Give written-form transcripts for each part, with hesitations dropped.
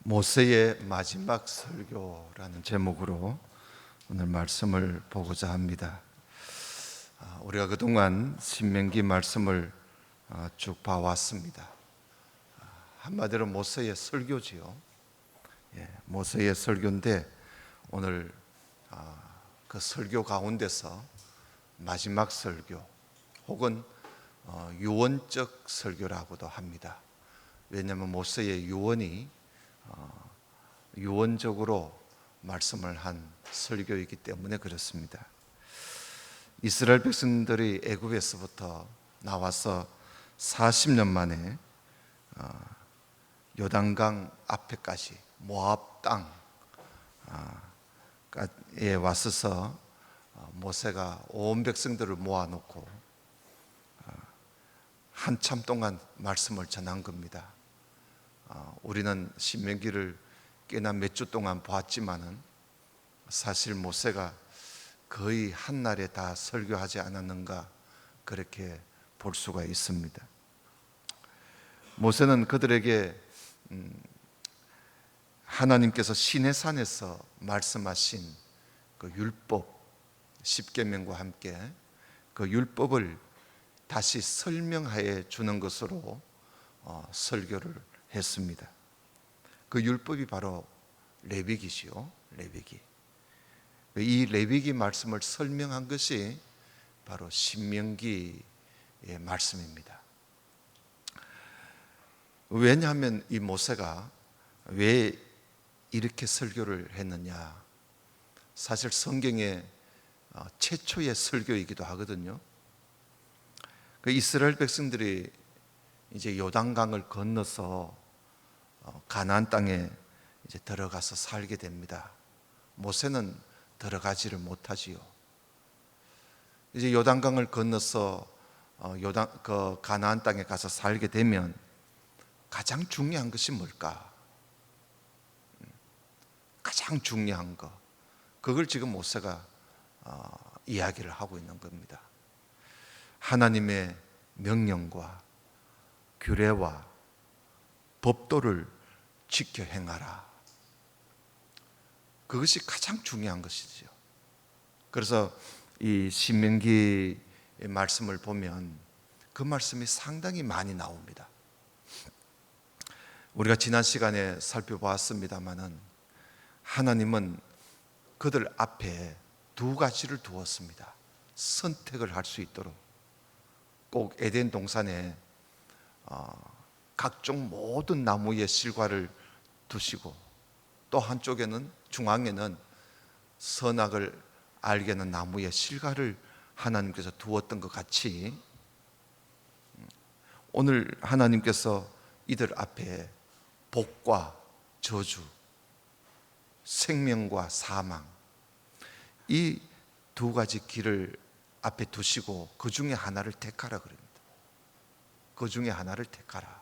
모세의 마지막 설교라는 제목으로 오늘 말씀을 보고자 합니다. 우리가 그동안 신명기 말씀을 쭉 봐왔습니다. 한마디로 모세의 설교지요. 모세의 설교인데 오늘 그 설교 가운데서 마지막 설교 혹은 유언적 설교라고도 합니다. 왜냐하면 모세의 유언이 유언적으로 말씀을 한 설교이기 때문에 그렇습니다. 이스라엘 백성들이 애굽에서부터 나와서 40년 만에 요단강 앞에까지 모압 땅에 왔어서 모세가 온 백성들을 모아놓고 한참 동안 말씀을 전한 겁니다. 우리는 신명기를 꽤나 몇 주 동안 보았지만은 사실 모세가 거의 한날에 다 설교하지 않았는가 그렇게 볼 수가 있습니다. 모세는 그들에게 하나님께서 시내산에서 말씀하신 그 율법 십계명과 함께 그 율법을 다시 설명하여 주는 것으로 설교를 했습니다. 그 율법이 바로 레위기시요, 레위기. 이 레위기 말씀을 설명한 것이 바로 신명기의 말씀입니다. 왜냐하면 이 모세가 왜 이렇게 설교를 했느냐? 사실 성경의 최초의 설교이기도 하거든요. 그 이스라엘 백성들이 이제 요단강을 건너서 가나안 땅에 이제 들어가서 살게 됩니다. 모세는 들어가지를 못하지요. 이제 요단강을 건너서 그 가나안 땅에 가서 살게 되면 가장 중요한 것이 뭘까? 가장 중요한 거, 그걸 지금 모세가 이야기를 하고 있는 겁니다. 하나님의 명령과 규례와 법도를 지켜 행하라. 그것이 가장 중요한 것이죠. 그래서 이 신명기의 말씀을 보면 그 말씀이 상당히 많이 나옵니다. 우리가 지난 시간에 살펴보았습니다마는 하나님은 그들 앞에 두 가지를 두었습니다. 선택을 할 수 있도록. 꼭 에덴 동산에 각종 모든 나무의 실과를 두시고 또 한쪽에는 중앙에는 선악을 알게 하는 나무의 실과를 하나님께서 두었던 것 같이 오늘 하나님께서 이들 앞에 복과 저주, 생명과 사망, 이 두 가지 길을 앞에 두시고 그 중에 하나를 택하라 그럽니다. 그 중에 하나를 택하라.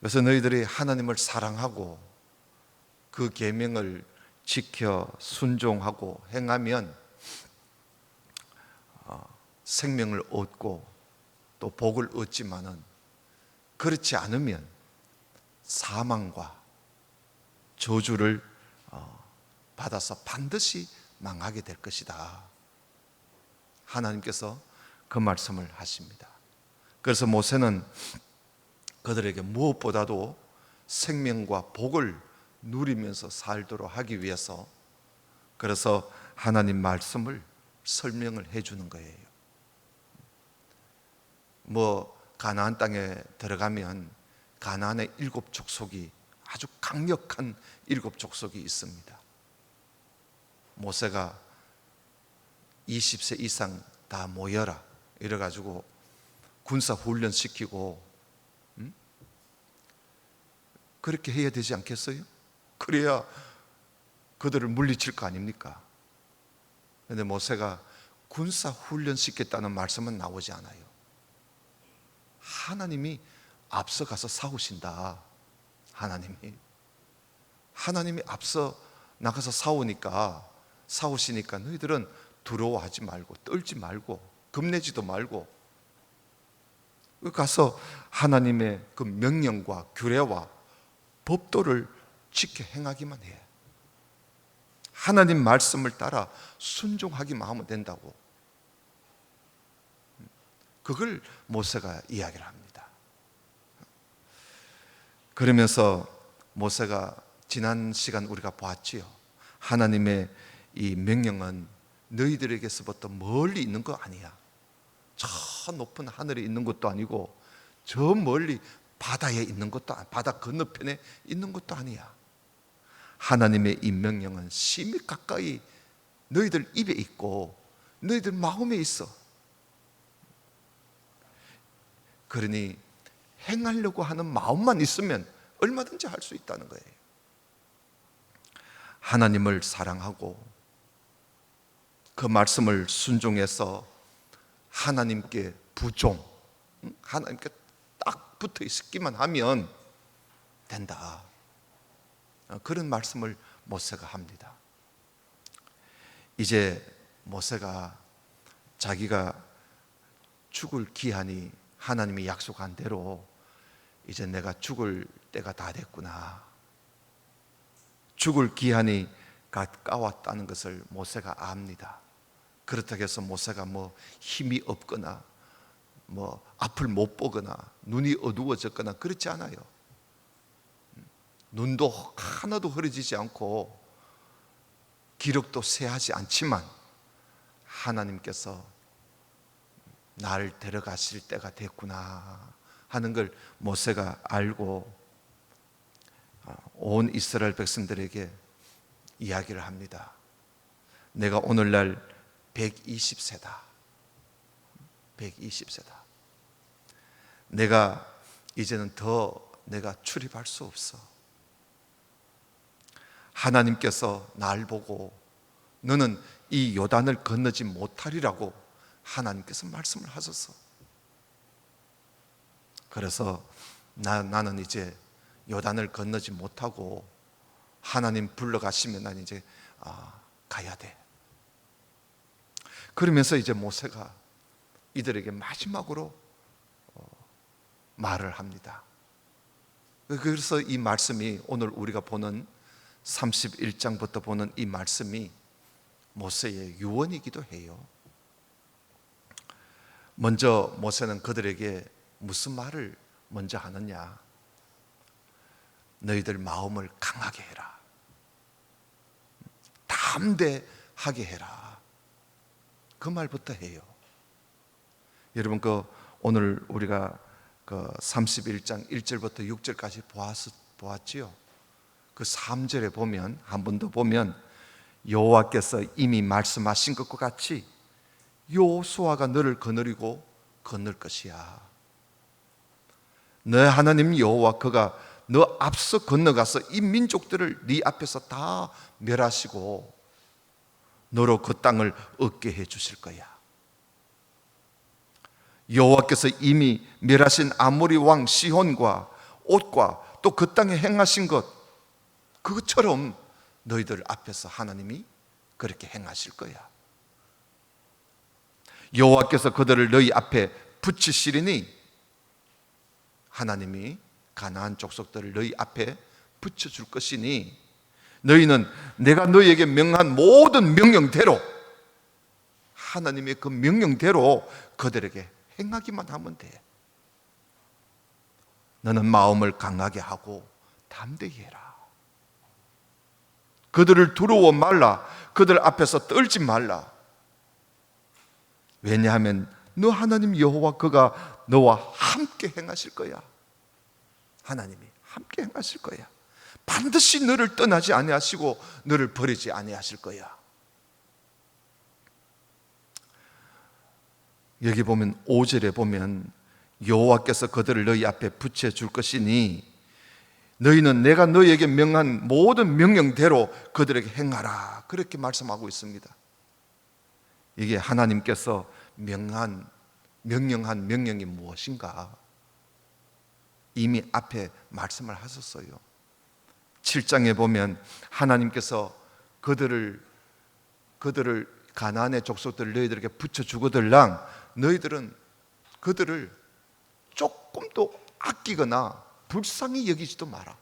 그래서 너희들이 하나님을 사랑하고 그 계명을 지켜 순종하고 행하면 생명을 얻고 또 복을 얻지만은 그렇지 않으면 사망과 저주를 받아서 반드시 망하게 될 것이다. 하나님께서 그 말씀을 하십니다. 그래서 모세는 그들에게 무엇보다도 생명과 복을 누리면서 살도록 하기 위해서 그래서 하나님 말씀을 설명을 해주는 거예요. 가나안 땅에 들어가면 가나안의 7 족속이 아주 강력한 7 족속이 있습니다. 모세가 20세 이상 다 모여라 이래가지고 군사 훈련시키고 그렇게 해야 되지 않겠어요? 그래야 그들을 물리칠 거 아닙니까? 그런데 모세가 군사 훈련시켰다는 말씀은 나오지 않아요. 하나님이 앞서가서 싸우신다. 하나님이 앞서 나가서 싸우시니까 너희들은 두려워하지 말고 떨지 말고 겁내지도 말고 가서 하나님의 그 명령과 규례와 법도를 지켜 행하기만 해. 하나님 말씀을 따라 순종하기만 하면 된다고. 그걸 모세가 이야기를 합니다. 그러면서 모세가 지난 시간 우리가 보았지요. 하나님의 이 명령은 너희들에게서부터 멀리 있는 거 아니야. 저 높은 하늘에 있는 것도 아니고 저 멀리 바다에 있는 것도 바다 건너편에 있는 것도 아니야. 하나님의 이 명령은 심히 가까이 너희들 입에 있고 너희들 마음에 있어. 그러니 행하려고 하는 마음만 있으면 얼마든지 할 수 있다는 거예요. 하나님을 사랑하고 그 말씀을 순종해서 하나님께 부종, 하나님께 딱 붙어 있기만 하면 된다. 그런 말씀을 모세가 합니다. 이제 모세가 자기가 죽을 기한이 하나님이 약속한 대로 이제 내가 죽을 때가 다 됐구나, 죽을 기한이 가까웠다는 것을 모세가 압니다. 그렇다고 해서 모세가 뭐 힘이 없거나 뭐 앞을 못 보거나 눈이 어두워졌거나 그렇지 않아요. 눈도 하나도 흐려지지 않고 기력도 쇠하지 않지만 하나님께서 나를 데려가실 때가 됐구나 하는 걸 모세가 알고 온 이스라엘 백성들에게 이야기를 합니다. 내가 오늘날 120세다. 120세다. 내가 이제는 더 내가 출입할 수 없어. 하나님께서 날 보고 너는 이 요단을 건너지 못하리라고 하나님께서 말씀을 하셨어. 그래서 나는 이제 요단을 건너지 못하고 하나님 불러가시면 난 이제 가야 돼. 그러면서 이제 모세가 이들에게 마지막으로 말을 합니다. 그래서 이 말씀이 오늘 우리가 보는 31장부터 보는 이 말씀이 모세의 유언이기도 해요. 먼저 모세는 그들에게 무슨 말을 먼저 하느냐? 너희들 마음을 강하게 해라. 담대하게 해라. 그 말부터 해요. 여러분 오늘 우리가 31장 1절부터 6절까지 보았지요. 그 3절에 보면 한 번 더 보면 여호와께서 이미 말씀하신 것과 같이 여호수아가 너를 거느리고 건널 것이야. 너 하나님 여호와 그가 너 앞서 건너가서 이 민족들을 네 앞에서 다 멸하시고 너로 그 땅을 얻게 해 주실 거야. 여호와께서 이미 멸하신 아모리 왕 시혼과 옥과 또 그 땅에 행하신 것 그것처럼 너희들 앞에서 하나님이 그렇게 행하실 거야. 여호와께서 그들을 너희 앞에 붙이시리니 하나님이 가나안 족속들을 너희 앞에 붙여줄 것이니 너희는 내가 너희에게 명한 모든 명령대로 하나님의 그 명령대로 그들에게 행하기만 하면 돼. 너는 마음을 강하게 하고 담대히 해라. 그들을 두려워 말라. 그들 앞에서 떨지 말라. 왜냐하면 너 하나님 여호와 그가 너와 함께 행하실 거야. 하나님이 함께 행하실 거야. 반드시 너를 떠나지 아니하시고 너를 버리지 아니하실 거야. 여기 보면 5절에 보면 여호와께서 그들을 너희 앞에 붙여줄 것이니 너희는 내가 너희에게 명한 모든 명령대로 그들에게 행하라. 그렇게 말씀하고 있습니다. 이게 하나님께서 명령한 명령이 무엇인가? 이미 앞에 말씀을 하셨어요. 7장에 보면 하나님께서 그들을 가나안의 족속들을 너희들에게 붙여주거들랑 너희들은 그들을 조금도 아끼거나 불쌍히 여기지도 마라.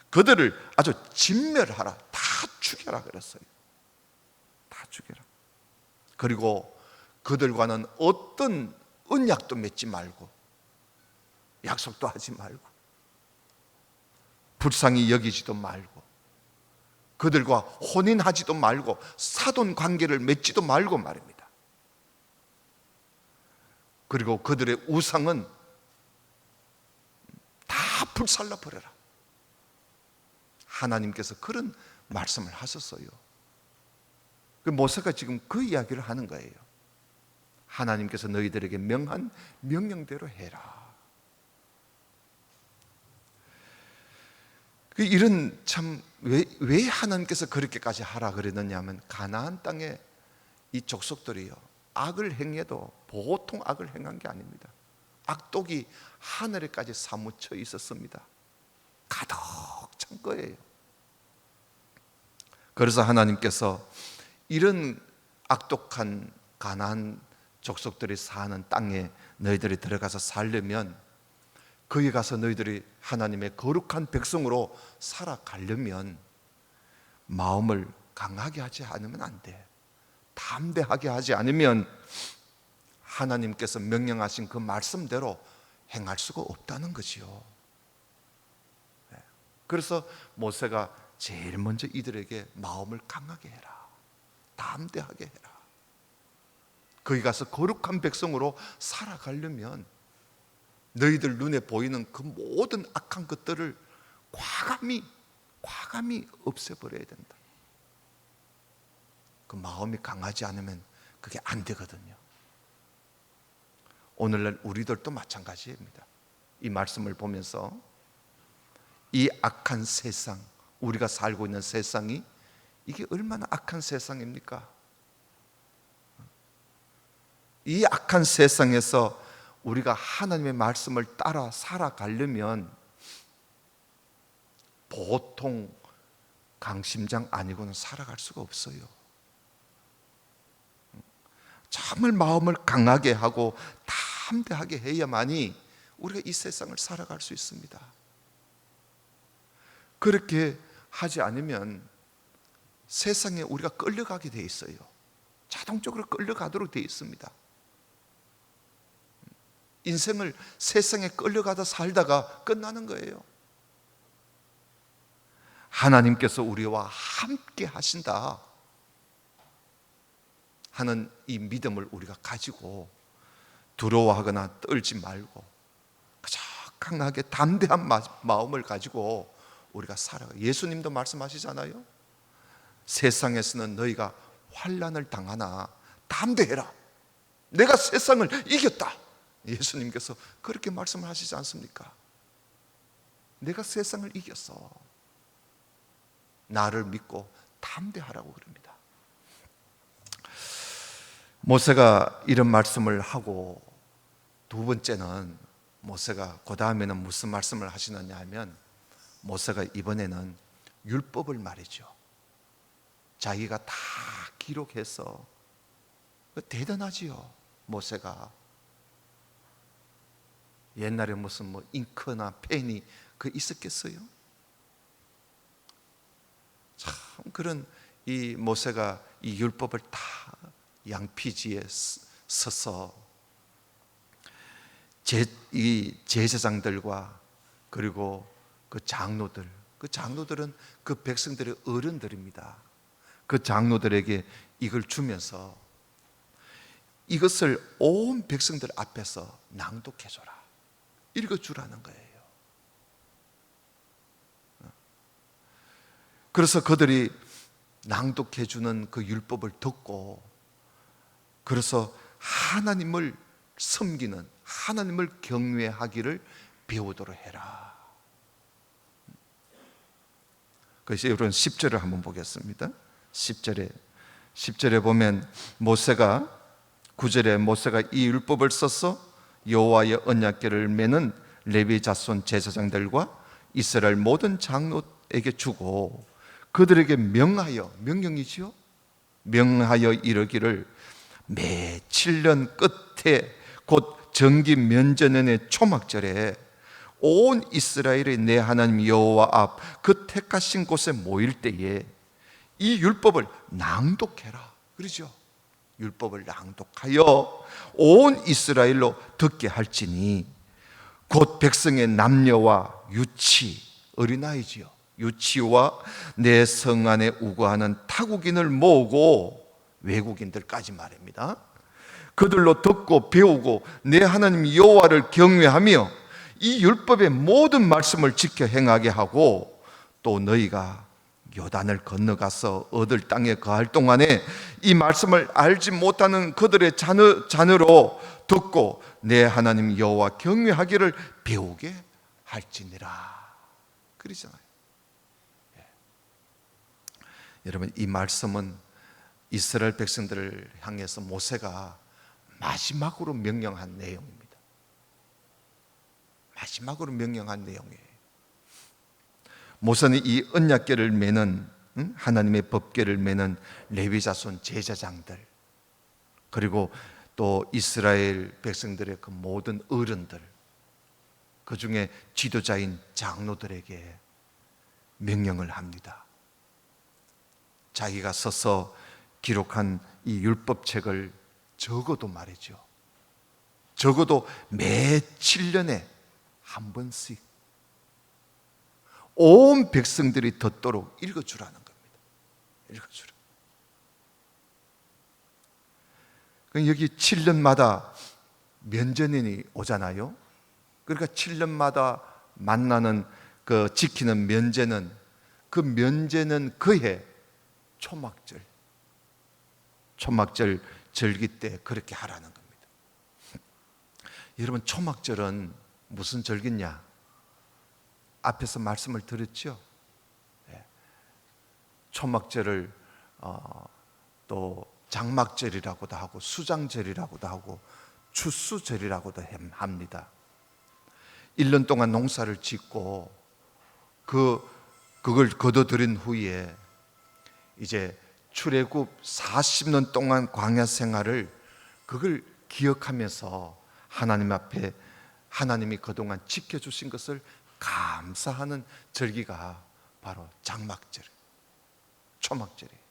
그들을 아주 진멸하라. 다 죽여라 그랬어요. 다 죽여라. 그리고 그들과는 어떤 언약도 맺지 말고 약속도 하지 말고 불쌍히 여기지도 말고 그들과 혼인하지도 말고 사돈 관계를 맺지도 말고 말입니다. 그리고 그들의 우상은 다 불살라 버려라. 하나님께서 그런 말씀을 하셨어요. 모세가 지금 그 이야기를 하는 거예요. 하나님께서 너희들에게 명한 명령대로 해라. 이런 참 왜 하나님께서 그렇게까지 하라 그랬느냐 하면 가나안 땅에 이 족속들이요 악을 행해도 보통 악을 행한 게 아닙니다. 악독이 하늘에까지 사무쳐 있었습니다. 가득 찬 거예요. 그래서 하나님께서 이런 악독한 가나안 족속들이 사는 땅에 너희들이 들어가서 살려면 거기 가서 너희들이 하나님의 거룩한 백성으로 살아가려면 마음을 강하게 하지 않으면 안 돼. 담대하게 하지 않으면 하나님께서 명령하신 그 말씀대로 행할 수가 없다는 거지요. 그래서 모세가 제일 먼저 이들에게 마음을 강하게 해라. 담대하게 해라. 거기 가서 거룩한 백성으로 살아가려면 너희들 눈에 보이는 그 모든 악한 것들을 과감히 없애버려야 된다. 그 마음이 강하지 않으면 그게 안 되거든요. 오늘날 우리들도 마찬가지입니다. 이 말씀을 보면서 이 악한 세상, 우리가 살고 있는 세상이 이게 얼마나 악한 세상입니까? 이 악한 세상에서 우리가 하나님의 말씀을 따라 살아가려면 보통 강심장 아니고는 살아갈 수가 없어요. 정말 마음을 강하게 하고 담대하게 해야만이 우리가 이 세상을 살아갈 수 있습니다. 그렇게 하지 않으면 세상에 우리가 끌려가게 돼 있어요. 자동적으로 끌려가도록 돼 있습니다. 인생을 세상에 끌려가다 살다가 끝나는 거예요. 하나님께서 우리와 함께 하신다 하는 이 믿음을 우리가 가지고 두려워하거나 떨지 말고 그저 강하게 담대한 마음을 가지고 우리가 살아가. 예수님도 말씀하시잖아요. 세상에서는 너희가 환난을 당하나 담대해라. 내가 세상을 이겼다. 예수님께서 그렇게 말씀을 하시지 않습니까? 내가 세상을 이겼어. 나를 믿고 담대하라고 그럽니다. 모세가 이런 말씀을 하고 두 번째는 모세가 그 다음에는 무슨 말씀을 하시느냐 하면 모세가 이번에는 율법을 말이죠. 자기가 다 기록해서 대단하지요. 모세가 옛날에 무슨 잉크나 펜이 있었겠어요? 참 그런 이 모세가 이 율법을 다 양피지에 써서 이 제사장들과 그리고 그 장로들은 그 백성들의 어른들입니다. 그 장로들에게 이걸 주면서 이것을 온 백성들 앞에서 낭독해줘라. 읽어주라는 거예요. 그래서 그들이 낭독해주는 그 율법을 듣고 그래서 하나님을 섬기는 하나님을 경외하기를 배우도록 해라. 그래서 여러분 10절을 한번 보겠습니다. 10절에 보면 모세가 9절에 모세가 이 율법을 써서 여호와의 언약궤를 메는 레위 자손 제사장들과 이스라엘 모든 장로에게 주고 그들에게 명령이지요. 명하여 이르기를 매 7년 끝에 곧 정기 면제년의 초막절에 온 이스라엘의 내 하나님 여호와 앞 그 택하신 곳에 모일 때에 이 율법을 낭독해라. 그러죠? 율법을 낭독하여 온 이스라엘로 듣게 할지니 곧 백성의 남녀와 유치, 어린아이지요, 유치와 내 성 안에 우거하는 타국인을 모으고, 외국인들까지 말입니다, 그들로 듣고 배우고 내 하나님 여호와를 경외하며 이 율법의 모든 말씀을 지켜 행하게 하고, 또 너희가 요단을 건너가서 얻을 땅에 거할 동안에 이 말씀을 알지 못하는 그들의 자녀로 듣고 내 하나님 여호와 경외하기를 배우게 할지니라. 그러잖아요. 여러분, 이 말씀은 이스라엘 백성들을 향해서 모세가 마지막으로 명령한 내용입니다. 마지막으로 명령한 내용이에요. 모세는 이 언약궤를 매는, 하나님의 법궤를 매는 레위 자손 제사장들, 그리고 또 이스라엘 백성들의 그 모든 어른들, 그 중에 지도자인 장로들에게 명령을 합니다. 자기가 서서 기록한 이 율법책을 적어도 말이죠, 적어도 매 7년에 한 번씩 온 백성들이 듣도록 읽어주라는 겁니다. 읽어주라. 여기 7년마다 면제년이 오잖아요. 그러니까 7년마다 만나는 그 지키는 면제는, 그 면제는 그해 초막절 절기 때 그렇게 하라는 겁니다. 여러분, 초막절은 무슨 절기냐? 앞에서 말씀을 드렸죠. 초막절을 또 장막절이라고도 하고 수장절이라고도 하고 추수절이라고도 합니다. 1년 동안 농사를 짓고 그걸 거둬들인 후에 이제 출애굽 40년 동안 광야 생활을 그걸 기억하면서 하나님 앞에 하나님이 그동안 지켜주신 것을 감사하는 절기가 바로 장막절, 초막절이에요.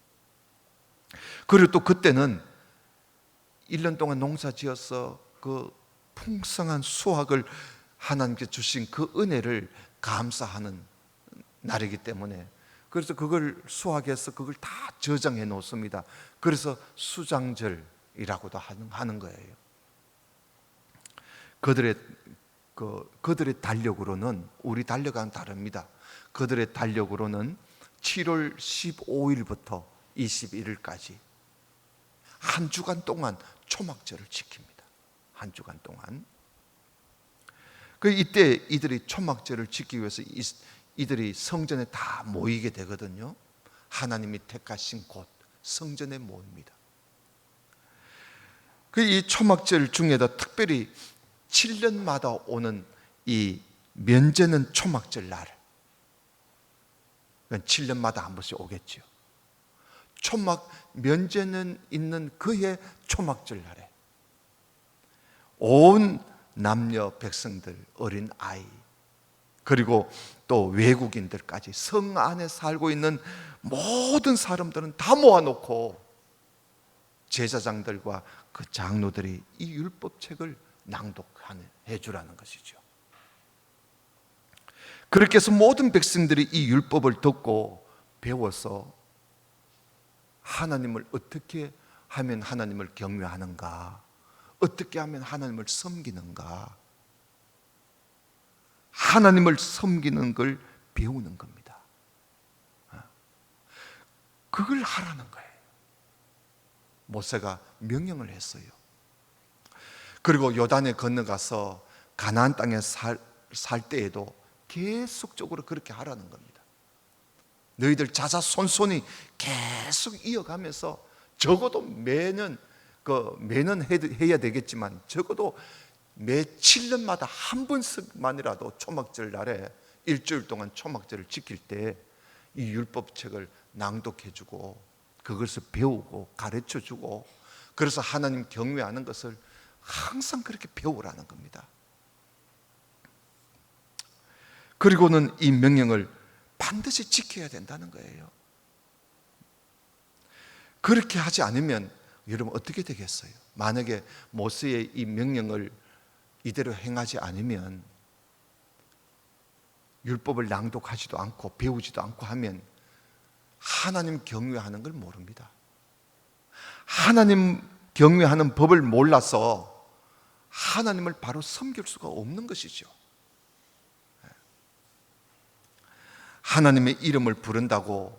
그리고 또 그때는 1년 동안 농사 지어서 그 풍성한 수확을 하나님께 주신 그 은혜를 감사하는 날이기 때문에, 그래서 그걸 수확해서 그걸 다 저장해 놓습니다. 그래서 수장절이라고도 하는 거예요. 그들의 달력으로는 우리 달력과는 다릅니다. 그들의 달력으로는 7월 15일부터 21일까지 한 주간 동안 초막절을 지킵니다. 한 주간 동안. 이때 이들이 초막절을 지키기 위해서 이들이 성전에 다 모이게 되거든요. 하나님이 택하신 곳 성전에 모입니다. 이 초막절 중에도 특별히 7년마다 오는 이 면제는 초막절 날, 7년마다 한 번씩 오겠죠. 면제는 있는 그해 초막절 날에 온 남녀 백성들, 어린 아이, 그리고 또 외국인들까지, 성 안에 살고 있는 모든 사람들은 다 모아놓고 제사장들과 그 장로들이 이 율법책을 낭독해 주라는 것이죠. 그렇게 해서 모든 백성들이 이 율법을 듣고 배워서 하나님을 어떻게 하면 하나님을 경외하는가, 어떻게 하면 하나님을 섬기는가, 하나님을 섬기는 걸 배우는 겁니다. 그걸 하라는 거예요. 모세가 명령을 했어요. 그리고 요단에 건너가서 가나안 땅에 살 때에도 계속적으로 그렇게 하라는 겁니다. 너희들 자자손손이 계속 이어가면서 적어도 매년 해야 되겠지만 적어도 매 7년마다 한 번씩만이라도 초막절 날에 일주일 동안 초막절을 지킬 때 이 율법책을 낭독해주고 그것을 배우고 가르쳐주고, 그래서 하나님 경외하는 것을 항상 그렇게 배우라는 겁니다. 그리고는 이 명령을 반드시 지켜야 된다는 거예요. 그렇게 하지 않으면 여러분 어떻게 되겠어요? 만약에 모세의 이 명령을 이대로 행하지 않으면, 율법을 낭독하지도 않고 배우지도 않고 하면 하나님 경외하는 걸 모릅니다. 하나님 경외하는 법을 몰라서 하나님을 바로 섬길 수가 없는 것이죠. 하나님의 이름을 부른다고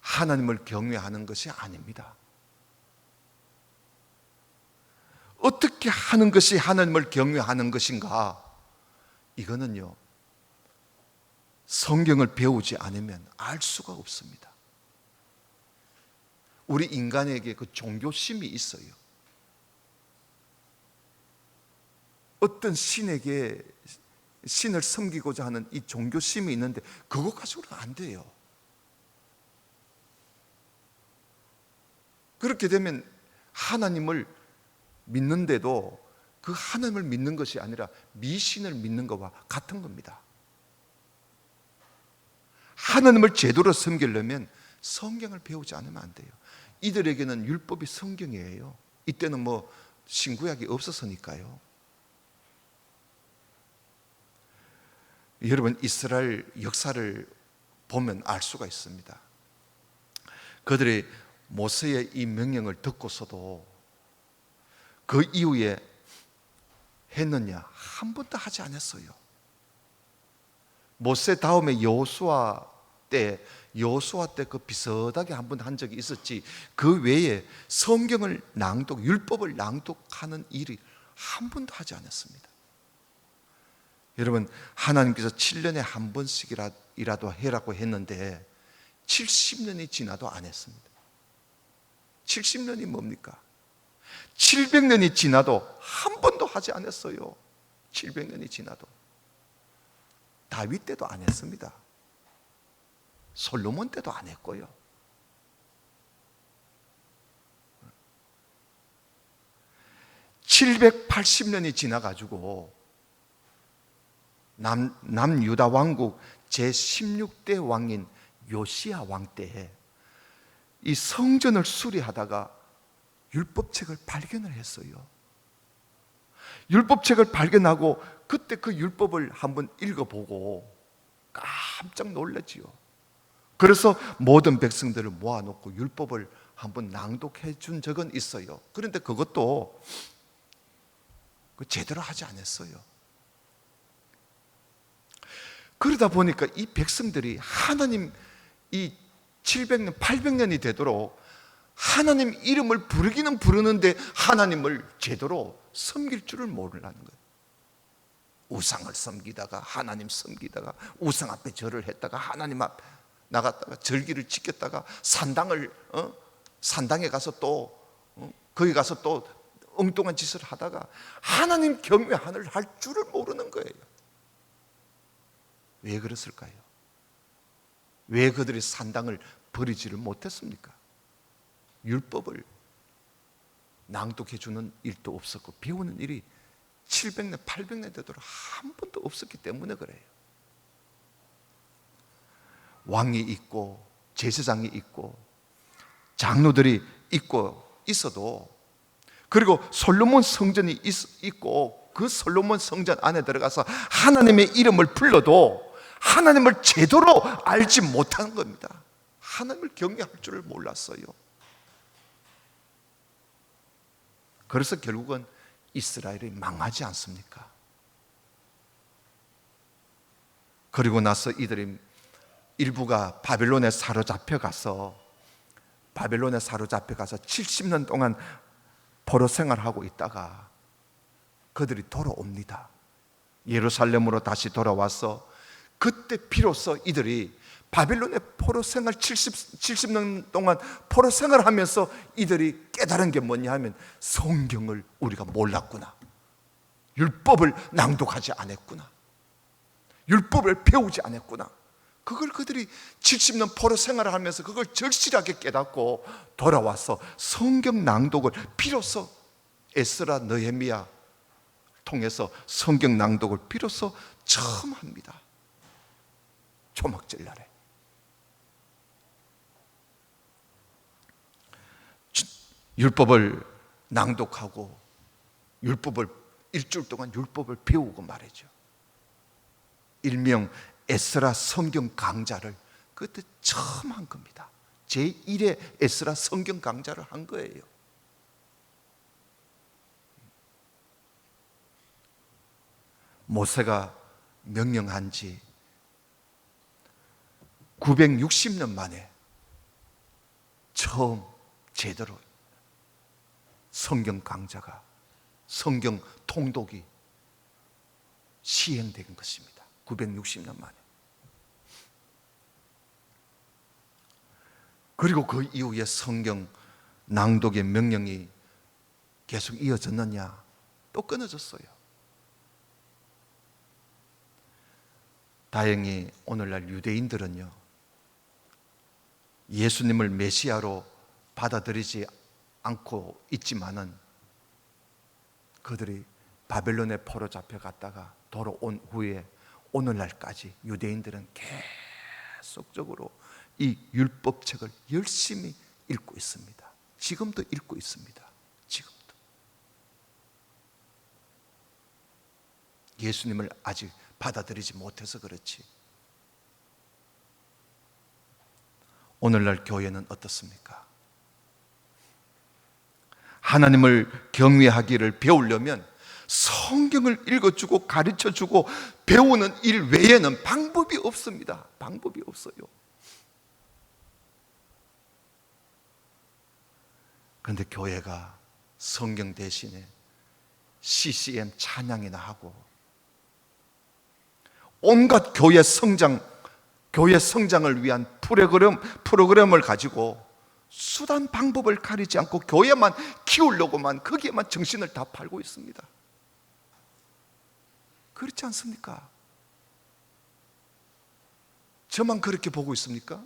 하나님을 경외하는 것이 아닙니다. 어떻게 하는 것이 하나님을 경외하는 것인가? 이거는요, 성경을 배우지 않으면 알 수가 없습니다. 우리 인간에게 그 종교심이 있어요. 어떤 신에게, 신을 섬기고자 하는 이 종교심이 있는데 그것 가지고는 안 돼요. 그렇게 되면 하나님을 믿는데도 그 하나님을 믿는 것이 아니라 미신을 믿는 것과 같은 겁니다. 하나님을 제대로 섬기려면 성경을 배우지 않으면 안 돼요. 이들에게는 율법이 성경이에요. 이때는 뭐 신구약이 없어서니까요. 여러분, 이스라엘 역사를 보면 알 수가 있습니다. 그들이 모세의 이 명령을 듣고서도 그 이후에 했느냐? 한 번도 하지 않았어요. 모세 다음에 여호수아 때 그 비슷하게 한 번 한 적이 있었지, 그 외에 성경을 낭독, 율법을 낭독하는 일이 한 번도 하지 않았습니다. 여러분, 하나님께서 7년에 한 번씩이라도 해라고 했는데 70년이 지나도 안 했습니다. 70년이 뭡니까? 700년이 지나도 한 번도 하지 않았어요. 700년이 지나도. 다윗 때도 안 했습니다. 솔로몬 때도 안 했고요. (780년이) 지나가지고 남유다 왕국 제16대 왕인 요시야 왕 때에 이 성전을 수리하다가 율법책을 발견을 했어요. 율법책을 발견하고 그때 그 율법을 한번 읽어보고 깜짝 놀랐지요. 그래서 모든 백성들을 모아놓고 율법을 한번 낭독해 준 적은 있어요. 그런데 그것도 제대로 하지 않았어요. 그러다 보니까 이 백성들이 하나님, 이 700년, 800년이 되도록 하나님 이름을 부르기는 부르는데 하나님을 제대로 섬길 줄을 모르라는 거예요. 우상을 섬기다가 하나님 섬기다가 우상 앞에 절을 했다가 하나님 앞에 나갔다가 절기를 지켰다가 산당에 가서 또 거기 가서 또 엉뚱한 짓을 하다가 하나님 경외를 할 줄을 모르는 거예요. 왜 그랬을까요? 왜 그들이 산당을 버리지를 못했습니까? 율법을 낭독해 주는 일도 없었고 배우는 일이 700년, 800년 되도록 한 번도 없었기 때문에 그래요. 왕이 있고 제사장이 있고 장로들이 있어도, 그리고 솔로몬 성전이 있고 그 솔로몬 성전 안에 들어가서 하나님의 이름을 불러도 하나님을 제대로 알지 못하는 겁니다. 하나님을 경외할 줄을 몰랐어요. 그래서 결국은 이스라엘이 망하지 않습니까? 그리고 나서 이들이 일부가 바벨론에 사로잡혀 가서 70년 동안 포로 생활하고 있다가 그들이 돌아옵니다. 예루살렘으로 다시 돌아와서 그때 비로소 이들이 바벨론의 포로 생활 70년 동안 포로 생활하면서 이들이 깨달은 게 뭐냐 하면 성경을 우리가 몰랐구나, 율법을 낭독하지 않았구나, 율법을 배우지 않았구나. 그걸 그들이 70년 포로 생활을 하면서 그걸 절실하게 깨닫고 돌아와서 성경 낭독을 비로소 에스라 느헤미야 통해서 성경 낭독을 비로소 처음 합니다. 초막절 날에. 율법을 낭독하고 율법을 일주일 동안 율법을 배우고 말이죠. 일명 에스라 성경 강좌를 그때 처음 한 겁니다. 제1회 에스라 성경 강좌를 한 거예요. 모세가 명령한 지 960년 만에 처음 제대로 성경 강좌가, 성경 통독이 시행된 것입니다. 960년 만에. 그리고 그 이후에 성경 낭독의 명령이 계속 이어졌느냐? 또 끊어졌어요. 다행히 오늘날 유대인들은요, 예수님을 메시아로 받아들이지 않고 있지만은 그들이 바벨론에 포로 잡혀갔다가 돌아온 후에 오늘날까지 유대인들은 계속적으로 이 율법책을 열심히 읽고 있습니다. 지금도 읽고 있습니다. 지금도. 예수님을 아직 받아들이지 못해서 그렇지. 오늘날 교회는 어떻습니까? 하나님을 경외하기를 배우려면 성경을 읽어주고 가르쳐주고 배우는 일 외에는 방법이 없습니다. 방법이 없어요. 그런데 교회가 성경 대신에 CCM 찬양이나 하고 온갖 교회 성장을 위한 프로그램을 가지고 수단 방법을 가리지 않고 교회만 키우려고만 거기에만 정신을 다 팔고 있습니다. 그렇지 않습니까? 저만 그렇게 보고 있습니까?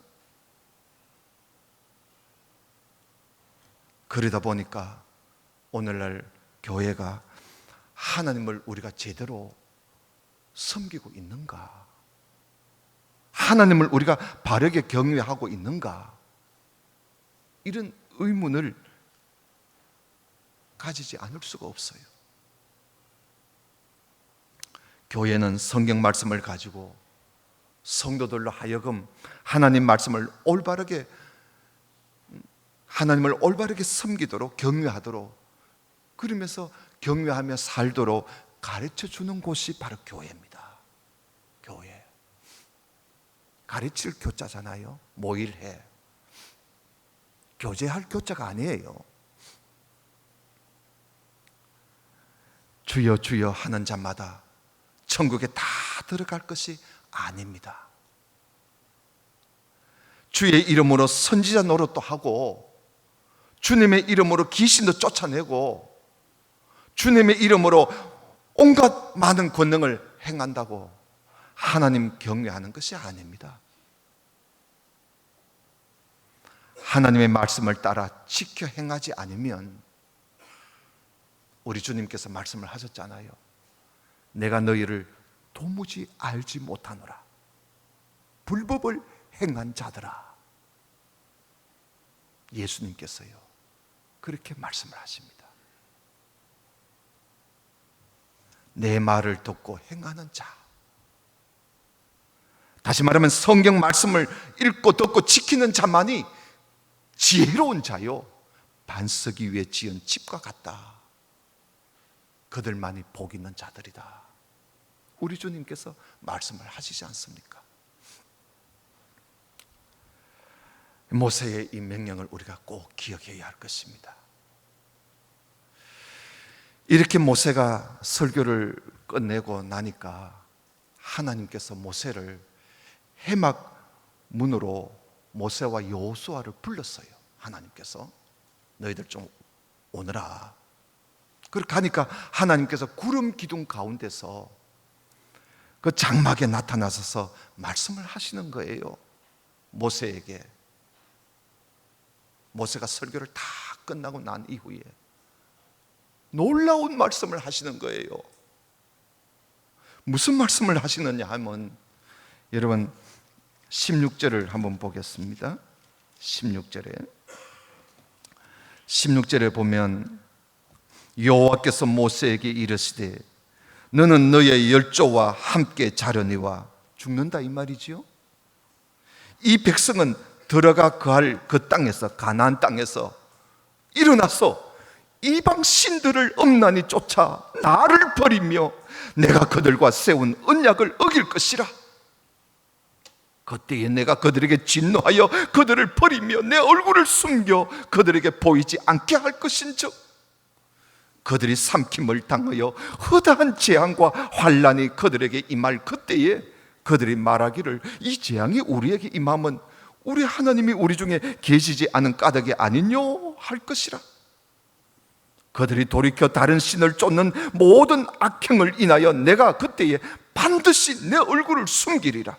그러다 보니까 오늘날 교회가 하나님을 우리가 제대로 섬기고 있는가? 하나님을 우리가 바르게 경외하고 있는가? 이런 의문을 가지지 않을 수가 없어요. 교회는 성경 말씀을 가지고 성도들로 하여금 하나님을 올바르게 섬기도록 경외하도록, 그러면서 경외하며 살도록 가르쳐 주는 곳이 바로 교회입니다. 교회. 가르칠 교자잖아요. 모일해. 교제할 교자가 아니에요. 주여 주여 하는 자마다 천국에 다 들어갈 것이 아닙니다. 주의 이름으로 선지자 노릇도 하고 주님의 이름으로 귀신도 쫓아내고 주님의 이름으로 온갖 많은 권능을 행한다고 하나님 경외하는 것이 아닙니다. 하나님의 말씀을 따라 지켜 행하지 않으면, 우리 주님께서 말씀을 하셨잖아요. 내가 너희를 도무지 알지 못하노라. 불법을 행한 자들아. 예수님께서요 그렇게 말씀을 하십니다. 내 말을 듣고 행하는 자, 다시 말하면 성경 말씀을 읽고 듣고 지키는 자만이 지혜로운 자요, 반석이 위에 지은 집과 같다. 그들만이 복 있는 자들이다. 우리 주님께서 말씀을 하시지 않습니까? 모세의 이 명령을 우리가 꼭 기억해야 할 것입니다. 이렇게 모세가 설교를 끝내고 나니까 하나님께서 모세를 해막 문으로 모세와 여호수아를 불렀어요. 하나님께서 너희들 좀 오너라. 그렇게 하니까 하나님께서 구름 기둥 가운데서 그 장막에 나타나셔서 말씀을 하시는 거예요. 모세에게. 모세가 설교를 다 끝나고 난 이후에 놀라운 말씀을 하시는 거예요. 무슨 말씀을 하시느냐 하면, 여러분 16절을 한번 보겠습니다. 16절에 보면 여호와께서 모세에게 이르시되 너는 너의 열조와 함께 자려니와, 죽는다 이 말이지요. 이 백성은 들어가 거할 그 땅에서, 가나안 땅에서 일어나서 이방 신들을 엄란히 쫓아 나를 버리며 내가 그들과 세운 언약을 어길 것이라. 그때에 내가 그들에게 진노하여 그들을 버리며 내 얼굴을 숨겨 그들에게 보이지 않게 할 것인즉, 그들이 삼킴을 당하여 허다한 재앙과 환난이 그들에게 임할 그때에 그들이 말하기를 이 재앙이 우리에게 임함은 우리 하나님이 우리 중에 계시지 않은 까닭이 아니뇨 할 것이라. 그들이 돌이켜 다른 신을 쫓는 모든 악행을 인하여 내가 그때에 반드시 내 얼굴을 숨기리라.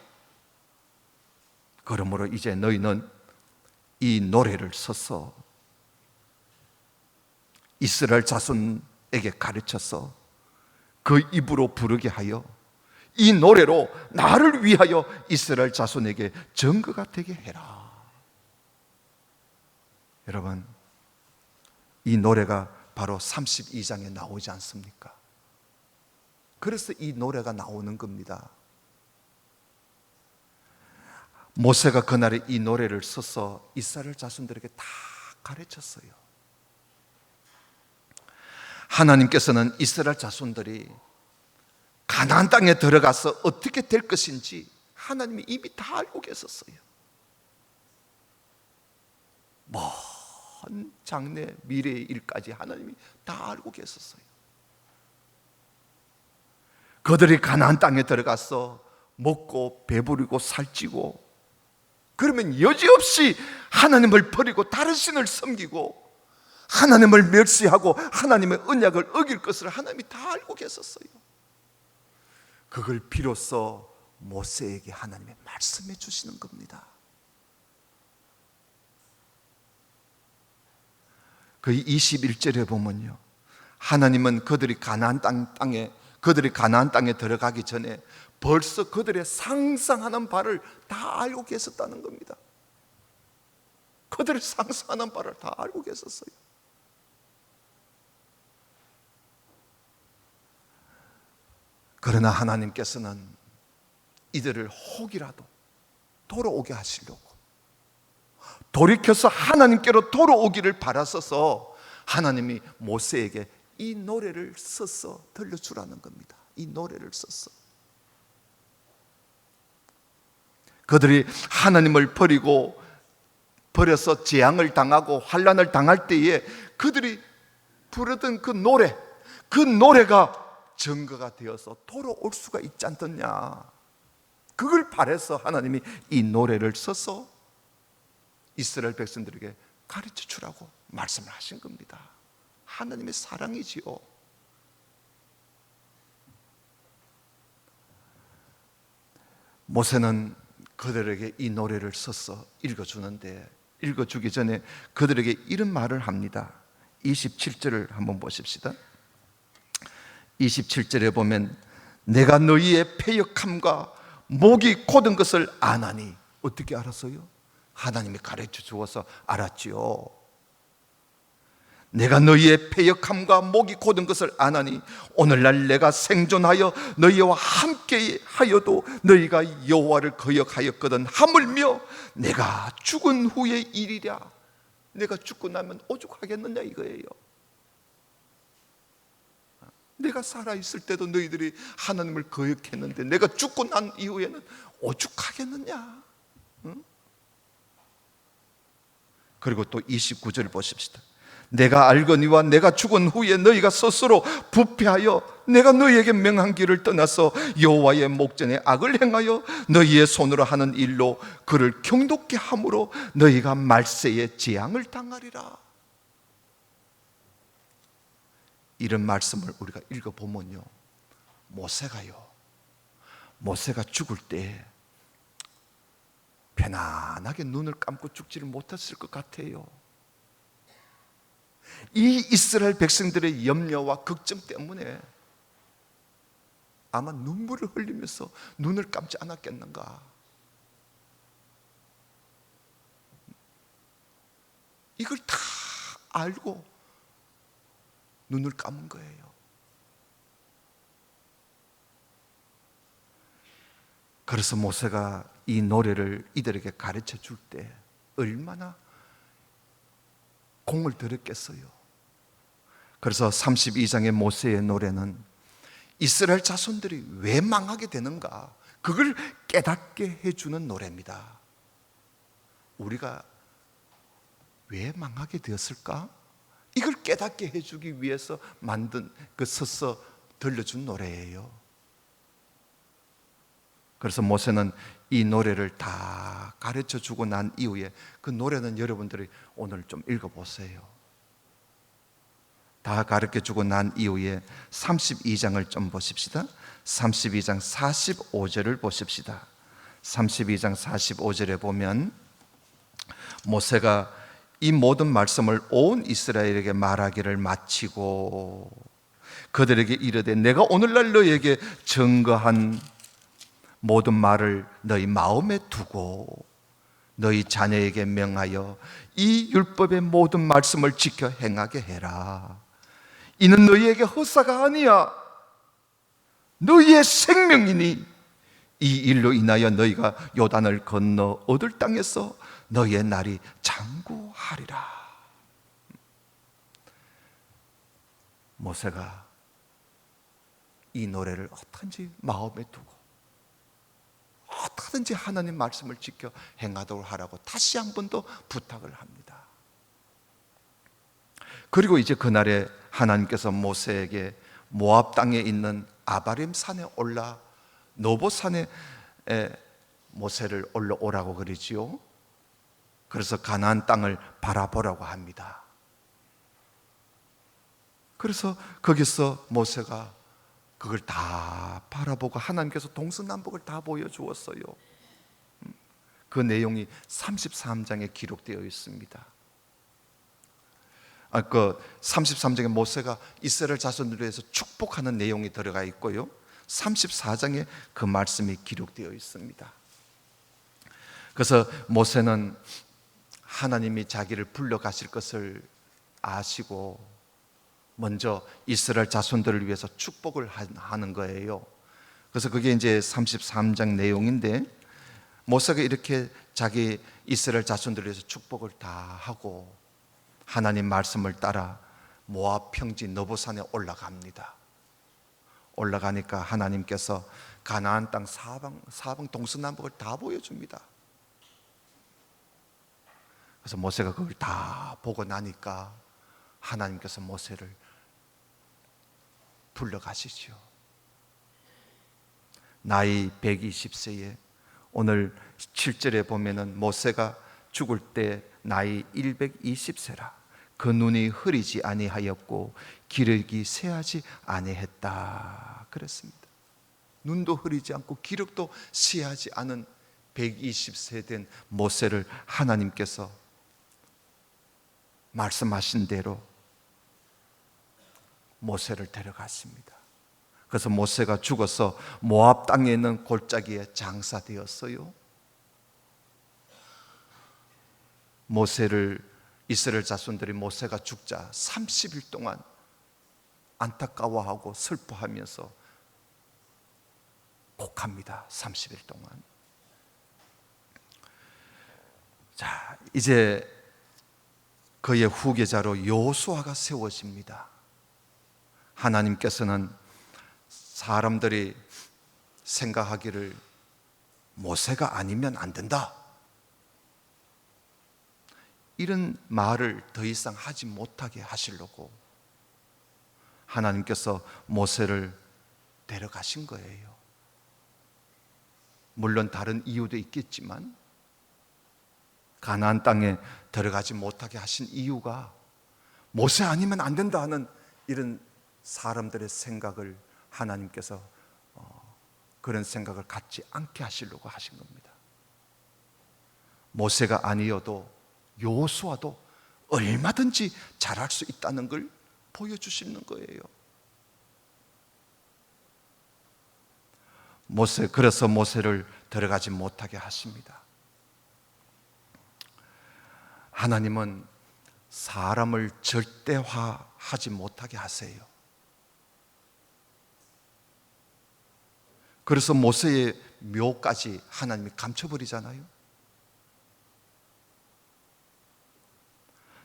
그러므로 이제 너희는 이 노래를 써서 이스라엘 자손에게 가르쳐서 그 입으로 부르게 하여 이 노래로 나를 위하여 이스라엘 자손에게 증거가 되게 해라. 여러분, 이 노래가 바로 32장에 나오지 않습니까? 그래서 이 노래가 나오는 겁니다. 모세가 그날에 이 노래를 써서 이스라엘 자손들에게 다 가르쳤어요. 하나님께서는 이스라엘 자손들이 가나안 땅에 들어가서 어떻게 될 것인지 하나님이 이미 다 알고 계셨어요. 먼 장래 미래의 일까지 하나님이 다 알고 계셨어요. 그들이 가나안 땅에 들어가서 먹고 배부르고 살찌고, 그러면 여지없이 하나님을 버리고 다른 신을 섬기고 하나님을 멸시하고 하나님의 언약을 어길 것을 하나님이 다 알고 계셨어요. 그걸 비로소 모세에게 하나님이 말씀해 주시는 겁니다. 그 21절에 보면요, 하나님은 그들이 가나안 땅에 들어가기 전에 벌써 그들의 상상하는 바를 다 알고 계셨다는 겁니다. 그들의 상상하는 바를 다 알고 계셨어요. 그러나 하나님께서는 이들을 혹이라도 돌아오게 하시려고, 돌이켜서 하나님께로 돌아오기를 바라셔서 하나님이 모세에게 이 노래를 써서 들려주라는 겁니다. 이 노래를 써서. 그들이 하나님을 버려서 재앙을 당하고 환난을 당할 때에 그들이 부르던 그 노래가 증거가 되어서 돌아올 수가 있지 않겠냐. 그걸 바라서 하나님이 이 노래를 써서 이스라엘 백성들에게 가르쳐 주라고 말씀을 하신 겁니다. 하나님의 사랑이지요. 모세는 그들에게 이 노래를 써서 읽어주는데, 읽어주기 전에 그들에게 이런 말을 합니다. 27절을 한번 보십시다. 27절에 보면 내가 너희의 패역함과 목이 곧은 것을 아나니. 어떻게 알았어요? 하나님이 가르쳐 주어서 알았지요. 내가 너희의 패역함과 목이 곧은 것을 아나니 오늘날 내가 생존하여 너희와 함께 하여도 너희가 여호와를 거역하였거든 하물며 내가 죽은 후의 일이랴. 내가 죽고 나면 오죽하겠느냐 이거예요. 내가 살아있을 때도 너희들이 하나님을 거역했는데 내가 죽고 난 이후에는 오죽하겠느냐. 응? 그리고 또 29절 보십시다. 내가 알거니와 내가 죽은 후에 너희가 스스로 부패하여 내가 너희에게 명한 길을 떠나서 여호와의 목전에 악을 행하여 너희의 손으로 하는 일로 그를 경독케 함으로 너희가 말세에 재앙을 당하리라. 이런 말씀을 우리가 읽어보면요, 모세가 죽을 때 편안하게 눈을 감고 죽지를 못했을 것 같아요. 이 이스라엘 백성들의 염려와 걱정 때문에 아마 눈물을 흘리면서 눈을 감지 않았겠는가. 이걸 다 알고 눈을 감은 거예요. 그래서 모세가 이 노래를 이들에게 가르쳐 줄 때 얼마나 공을 들였겠어요. 그래서 32장의 모세의 노래는 이스라엘 자손들이 왜 망하게 되는가, 그걸 깨닫게 해주는 노래입니다. 우리가 왜 망하게 되었을까? 이걸 깨닫게 해주기 위해서 만든, 서서 들려준 노래예요. 그래서 모세는 이 노래를 다 가르쳐 주고 난 이후에, 그 노래는 여러분들이 오늘 좀 읽어보세요. 다 가르쳐 주고 난 이후에 32장을 좀 보십시다. 32장 45절을 보십시다. 32장 45절에 보면 모세가 이 모든 말씀을 온 이스라엘에게 말하기를 마치고 그들에게 이르되, 내가 오늘날 너희에게 증거한 모든 말을 너희 마음에 두고 너희 자녀에게 명하여 이 율법의 모든 말씀을 지켜 행하게 해라. 이는 너희에게 헛사가 아니야, 너희의 생명이니 이 일로 인하여 너희가 요단을 건너 얻을 땅에서 너희의 날이 장구하리라. 모세가 이 노래를 어떻게든지 마음에 두고 어떻게든지 하나님 말씀을 지켜 행하도록 하라고 다시 한 번 더 부탁을 합니다. 그리고 이제 그날에 하나님께서 모세에게 모압 땅에 있는 아바림 산에 올라, 노보 산에 모세를 올라오라고 그러지요. 그래서 가나안 땅을 바라보라고 합니다. 그래서 거기서 모세가 그걸 다 바라보고 하나님께서 동서남북을 다 보여주었어요. 그 내용이 33장에 기록되어 있습니다. 그 33장에 모세가 이스라엘 자손들에 대해서 축복하는 내용이 들어가 있고요, 34장에 그 말씀이 기록되어 있습니다. 그래서 모세는 하나님이 자기를 불러가실 것을 아시고 먼저 이스라엘 자손들을 위해서 축복을 하는 거예요. 그래서 그게 이제 33장 내용인데, 모세가 이렇게 자기 이스라엘 자손들을 위해서 축복을 다 하고 하나님 말씀을 따라 모압 평지 너보산에 올라갑니다. 올라가니까 하나님께서 가나안 땅 사방 동서남북을 다 보여줍니다. 그래서 모세가 그걸 다 보고 나니까 하나님께서 모세를 불러가시죠. 나이 120세에 오늘 7절에 보면은 모세가 죽을 때 나이 120세라 그 눈이 흐리지 아니하였고 기력이 쇠하지 아니했다 그랬습니다. 눈도 흐리지 않고 기력도 쇠하지 않은 120세 된 모세를 하나님께서 말씀하신 대로 모세를 데려갔습니다. 그래서 모세가 죽어서 모압 땅에 있는 골짜기에 장사되었어요. 모세를, 이스라엘 자손들이 모세가 죽자 30일 동안 안타까워하고 슬퍼하면서 곡합니다. 30일 동안. 자, 이제 그의 후계자로 여호수아가 세워집니다. 하나님께서는 사람들이 생각하기를 모세가 아니면 안 된다, 이런 말을 더 이상 하지 못하게 하시려고 하나님께서 모세를 데려가신 거예요. 물론 다른 이유도 있겠지만 가나안 땅에 들어가지 못하게 하신 이유가 모세 아니면 안 된다 하는 이런 사람들의 생각을 하나님께서 그런 생각을 갖지 않게 하시려고 하신 겁니다. 모세가 아니어도 여호수아도 얼마든지 잘할 수 있다는 걸 보여주시는 거예요. 그래서 모세를 들어가지 못하게 하십니다. 하나님은 사람을 절대화하지 못하게 하세요. 그래서 모세의 묘까지 하나님이 감춰버리잖아요.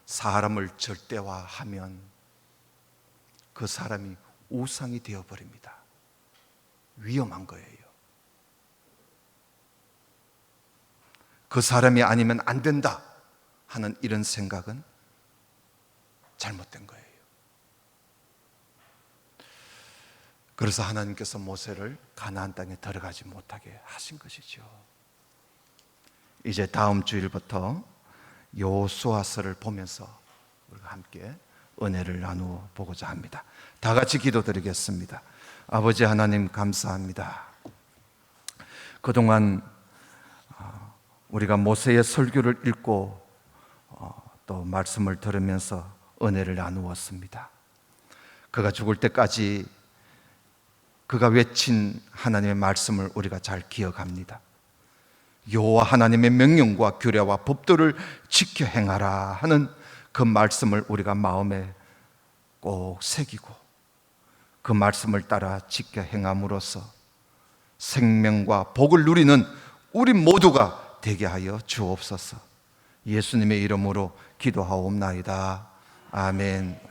사람을 절대화하면 그 사람이 우상이 되어버립니다. 위험한 거예요. 그 사람이 아니면 안 된다 하는 이런 생각은 잘못된 거예요. 그래서 하나님께서 모세를 가나안 땅에 들어가지 못하게 하신 것이죠. 이제 다음 주일부터 여호수아서를 보면서 우리가 함께 은혜를 나누어 보고자 합니다. 다 같이 기도드리겠습니다. 아버지 하나님 감사합니다. 그동안 우리가 모세의 설교를 읽고 또 말씀을 들으면서 은혜를 나누었습니다. 그가 죽을 때까지 그가 외친 하나님의 말씀을 우리가 잘 기억합니다. 여호와 하나님의 명령과 규례와 법도를 지켜 행하라 하는 그 말씀을 우리가 마음에 꼭 새기고 그 말씀을 따라 지켜 행함으로써 생명과 복을 누리는 우리 모두가 되게 하여 주옵소서. 예수님의 이름으로 기도하옵나이다. 아멘.